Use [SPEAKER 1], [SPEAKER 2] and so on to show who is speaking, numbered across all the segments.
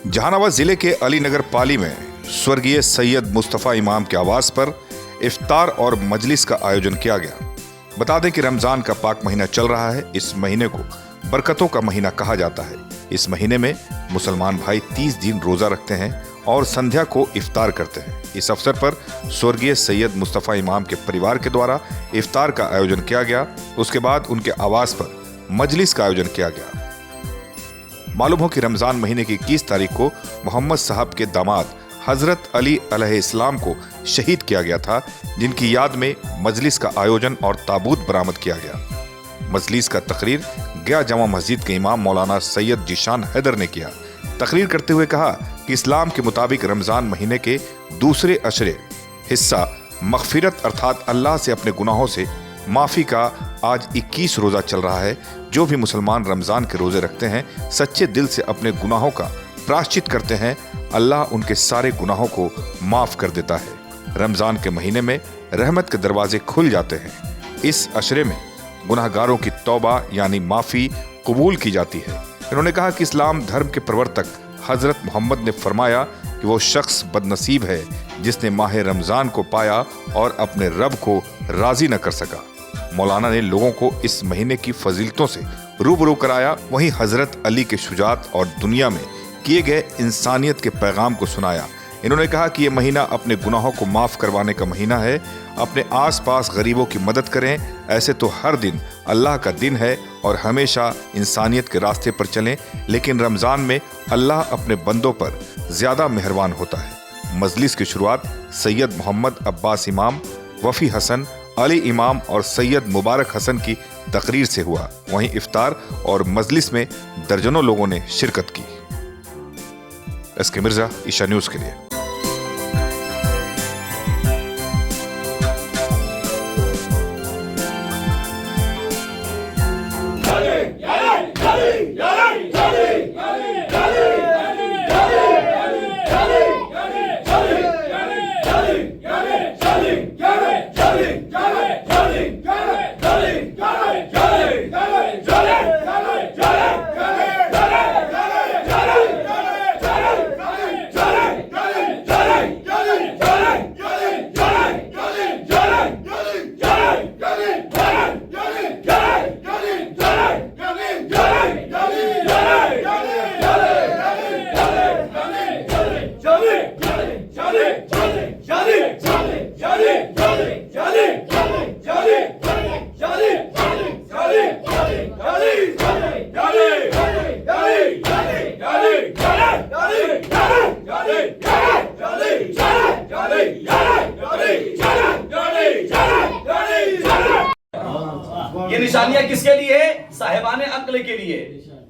[SPEAKER 1] जहानाबाद जिले के अली नगर पाली में स्वर्गीय सैयद मुस्तफ़ा इमाम के आवास पर इफ्तार और मजलिस का आयोजन किया गया। बता दें कि रमज़ान का पाक महीना चल रहा है। इस महीने को बरकतों का महीना कहा जाता है। इस महीने में मुसलमान भाई 30 दिन रोज़ा रखते हैं और संध्या को इफ्तार करते हैं। इस अवसर पर स्वर्गीय सैयद मुस्तफ़ा इमाम के परिवार के द्वारा इफ्तार का आयोजन किया गया। उसके बाद उनके आवास पर मजलिस का आयोजन किया गया। मालूम हो कि रमज़ान महीने की 21 तारीख को मोहम्मद साहब के दामाद हज़रत अली अलैहिस्सलाम को शहीद किया गया था, जिनकी याद में मजलिस का आयोजन और ताबूत बरामद किया गया। मजलिस का तकरीर गया जमा मस्जिद के इमाम मौलाना सैयद जीशान हैदर ने किया। तकरीर करते हुए कहा कि इस्लाम के मुताबिक रमज़ान महीने के दूसरे अशरे हिस्सा मग़फ़िरत अर्थात अल्लाह से अपने गुनाहों से माफ़ी का आज 21 रोज़ा चल रहा है। जो भी मुसलमान रमज़ान के रोज़े रखते हैं, सच्चे दिल से अपने गुनाहों का प्रायश्चित करते हैं, अल्लाह उनके सारे गुनाहों को माफ़ कर देता है। रमज़ान के महीने में रहमत के दरवाजे खुल जाते हैं। इस अशरे में गुनाहगारों की तौबा यानी माफ़ी कबूल की जाती है। इन्होंने कहा कि इस्लाम धर्म के प्रवर्तक हज़रत मोहम्मद ने फरमाया कि वो शख्स बदनसीब है जिसने माह रमज़ान को पाया और अपने रब को राज़ी न कर सका। मौलाना ने लोगों को इस महीने की फजीलतों से रूबरू कराया। वहीं हज़रत अली के शुजात और दुनिया में किए गए इंसानियत के पैगाम को सुनाया। इन्होंने कहा कि ये महीना अपने गुनाहों को माफ़ करवाने का महीना है। अपने आसपास गरीबों की मदद करें। ऐसे तो हर दिन अल्लाह का दिन है और हमेशा इंसानियत के रास्ते पर चलें, लेकिन रमज़ान में अल्लाह अपने बंदों पर ज़्यादा मेहरबान होता है। मजलिस की शुरुआत सैयद मोहम्मद अब्बास इमाम, वफ़ी हसन, अली इमाम और सैयद मुबारक हसन की तकरीर से हुआ। वहीं इफ्तार और मजलिस में दर्जनों लोगों ने शिरकत की। एसके मिर्जा, ईशा न्यूज़ के लिए।
[SPEAKER 2] ये निशानियां किसके लिए है? साहिबाने अक्ल के लिए।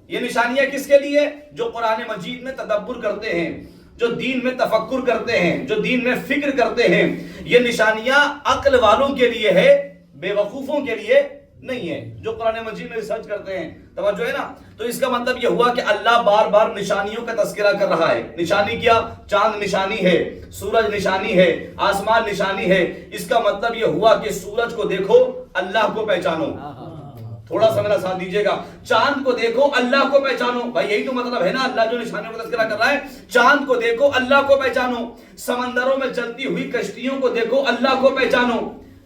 [SPEAKER 2] ये निशानियां किसके लिए? जो कुरान मजीद में तदब्बुर करते हैं, जो दीन में तफक्कुर करते हैं, जो दीन में फिक्र करते हैं। ये निशानियां अक्ल वालों के लिए है, बेवकूफों के लिए नहीं है। जो कुरान मजीद में रिसर्च करते हैं, तवज्जो है ना। तो इसका मतलब यह हुआ कि अल्लाह बार बार निशानियों का तस्करा कर रहा है। निशानी क्या? चांद निशानी है, सूरज निशानी है, आसमान निशानी है। इसका मतलब यह हुआ कि सूरज को देखो, अल्लाह को पहचानो। थोड़ा सा मेरा साथ दीजिएगा। चांद को देखो, अल्लाह को पहचानो। भाई यही तो मतलब है ना, अल्लाह जो निशानियों का तस्करा कर रहा है। चांद को देखो, अल्लाह को पहचानो। समंदरों में चलती हुई कश्तियों को देखो, अल्लाह को पहचानो।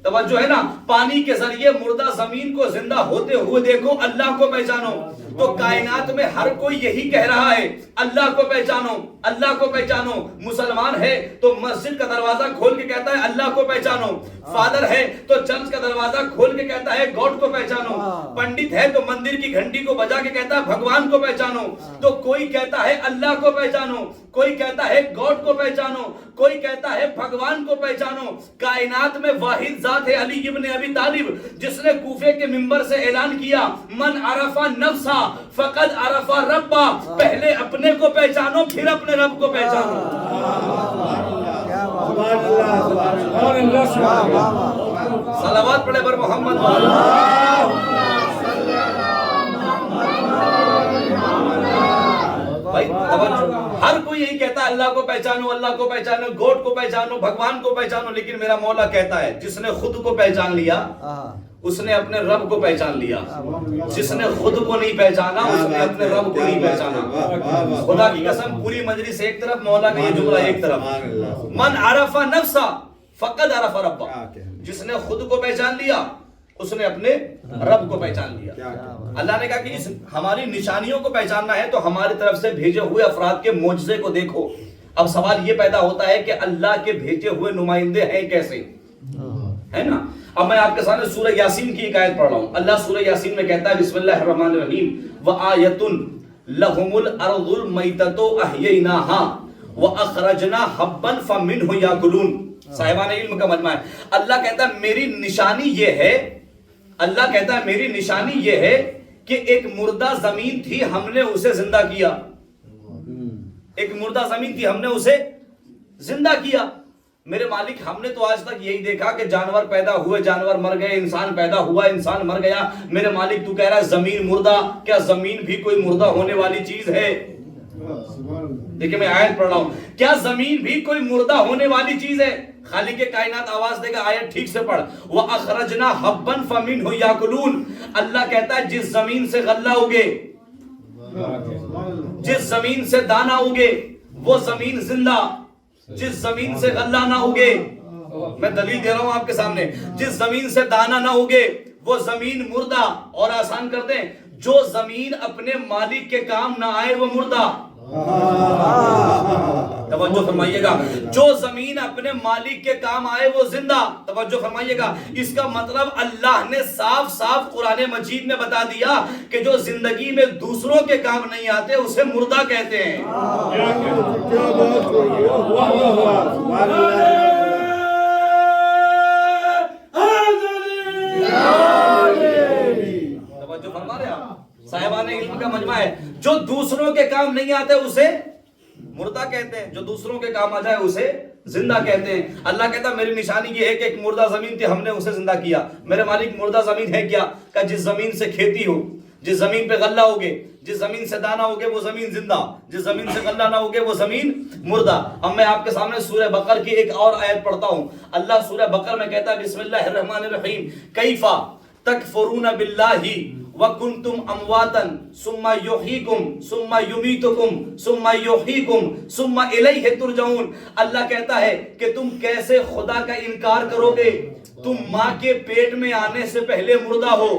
[SPEAKER 2] तवज्जो है ना। पानी के जरिए मुर्दा जमीन को जिंदा होते हुए देखो, अल्लाह को पहचानो। तो कायनात में हर कोई यही कह रहा है, अल्लाह को पहचानो, अल्लाह को पहचानो। मुसलमान है तो मस्जिद का दरवाजा खोल के कहता है अल्लाह को पहचानो। फादर है तो चर्च का दरवाजा खोल के कहता है गॉड को पहचानो। पंडित है तो मंदिर की घंटी को बजा के कहता है भगवान को पहचानो। तो कोई कहता है अल्लाह को पहचानो, कोई कहता है गॉड को पहचानो, कोई कहता है भगवान को पहचानो। कायनात में वाहिद जात है अली इब्न अबी तालिब, जिसने कूफे के मिंबर से ऐलान किया, मन अरफा नफ्सा फकद अरफा रब्बा। पहले अपने को पहचानो, फिर अपने रब को पहचानो। सलावत पढ़े पर मोहम्मद। भाई हर कोई यही कहता है अल्लाह को पहचानो, अल्लाह को पहचानो, गॉड को पहचानो, भगवान को पहचानो। लेकिन मेरा मौला कहता है जिसने खुद को पहचान लिया اس نے اپنے رب کو پہچان لیا. جس نے خود کو نہیں پہچانا اس نے اپنے رب کو نہیں پہچانا. خدا کی قسم پوری مجلس ایک طرف، مولا کا یہ جملہ ایک طرف. من عرف نفسا فقد عرف ربا. جس نے خود کو پہچان لیا اس نے اپنے رب کو پہچان لیا. اللہ نے کہا کہ اس ہماری نشانیوں کو پہچاننا ہے تو ہماری طرف سے بھیجے ہوئے افراد کے معجزے کو دیکھو. اب سوال یہ پیدا ہوتا ہے کہ اللہ کے بھیجے ہوئے نمائندے ہیں کیسے، ہے نا. اب میں آپ کے سامنے سورہ یاسین کی ایک آیت پڑھ رہا ہوں. اللہ سورہ یاسین میں کہتا ہے بسم اللہ الرحمن الرحیم وَآیَةٌ لَهُمُ الْأَرْضُ الْمَيْتَةُ أَحْيَيْنَاهَا وَأَخْرَجْنَا حَبًّا فَمِنْهُ يَأْكُلُونَ. صاحبان علم کا مجمع ہے. اللہ کہتا ہے میری نشانی یہ ہے، اللہ کہتا ہے میری نشانی یہ ہے کہ ایک مردہ زمین تھی ہم نے اسے زندہ کیا. ایک مردہ زمین تھی ہم نے اسے زندہ کیا. میرے مالک ہم نے تو آج تک یہی دیکھا کہ جانور پیدا ہوئے جانور مر گئے، انسان پیدا ہوا انسان مر گیا. میرے مالک تو کہہ رہا ہے زمین مردہ، کیا زمین بھی کوئی مردہ ہونے والی چیز ہے؟ دیکھیں میں آیت پڑھ رہا ہوں، کیا زمین بھی کوئی مردہ ہونے والی چیز ہے؟ خالق کائنات آواز دے گا آیت ٹھیک سے پڑھ. وَأَخْرَجْنَا حَبًّا فَمِنْهُ يَأْكُلُونَ. اللہ کہتا ہے جس زمین سے غلہ اگے، جس زمین سے دانہ اگے وہ زمین زندہ، جس زمین سے غلہ نہ اگے، میں دلیل دے رہا ہوں آپ کے سامنے، جس زمین سے دانہ نہ اگے وہ زمین مردہ. اور آسان کر دیں، جو زمین اپنے مالک کے کام نہ آئے وہ مردہ. توجہ فرمائیے گا، جو زمین اپنے مالک کے کام آئے وہ زندہ. توجہ فرمائیے گا. اس کا مطلب اللہ نے صاف صاف قرآن مجید میں بتا دیا کہ جو زندگی میں دوسروں کے کام نہیں آتے اسے مردہ کہتے ہیں. توجہ فرما رہے آپ؟ صاحبان علم کا مجمع ہے. جو دوسروں کے کام نہیں آتے اسے مردہ کہتے ہیں، جو دوسروں کے کام آ جائے اسے زندہ کہتے ہیں. اللہ کہتا ہے میری نشانی یہ ہے کہ ایک مردہ زمین تھی ہم نے اسے زندہ کیا. میرے مالک مردہ زمین ہے کیا؟ کہ جس زمین سے کھیتی ہو، جس زمین پہ غلہ ہوگے، جس زمین سے دانہ ہوگے وہ زمین زندہ، جس زمین سے غلہ نہ ہوگے وہ زمین مردہ. اب میں آپ کے سامنے سورہ بقر کی ایک اور آیت پڑھتا ہوں. اللہ سورہ بقر میں کہتا ہے بسم اللہ الرحمن الرحیم کیفا تکفرون باللہ وَكُنْتُمْ أَمْوَاتًا ثُمَّ يُحْيِيكُمْ ثُمَّ يُمِيتُكُمْ ثُمَّ يُحْيِيكُمْ ثُمَّ إِلَيْهِ تُرْجَعُونَ. اللہ کہتا ہے کہ تم کیسے خدا کا انکار کرو گے، تم ماں کے پیٹ میں آنے سے پہلے مردہ ہو.